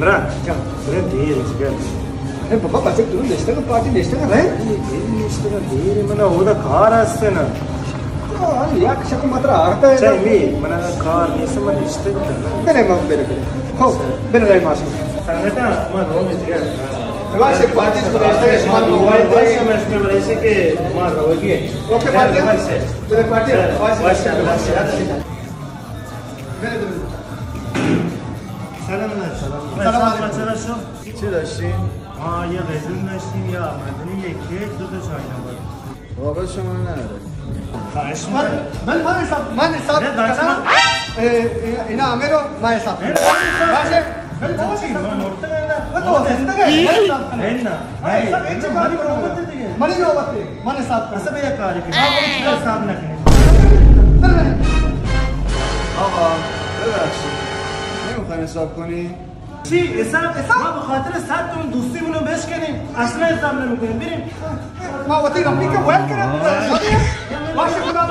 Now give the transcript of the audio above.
عمران برد ديري سجل بابا بچه تو نشتغل پارتی نشتغل ہے نشتغل ديري من هو ده كار هستنا یک شکل مطرح آرتا ہے چای من کار نیست من اشتغل بله ما بله خب بله رای ماشین سنگتا من رو میگم باشه پارتی تو نشتغل شما موبایل باشه مشکل باشه که ما روگیه اوکی پارتی بله پارتی باشه سلام شو چی داشتین؟ یه قزون داشتیم یا مدنی یک کیک دو تا چای نبات واقعا شما نداره من حساب کنم اینا همه رو من حساب کنم باشه من حساب کنم اصلا یه کاری کنیم حساب نکنیم آقا ببخشید نمیخوایم حساب کنیم چی؟ حساب؟ ما به خاطر 100 تومن دوستیمونو بشکنیم اصلا حساب نمیکنیم بریم ما وقتی رفیق ویل کردم باشه خدا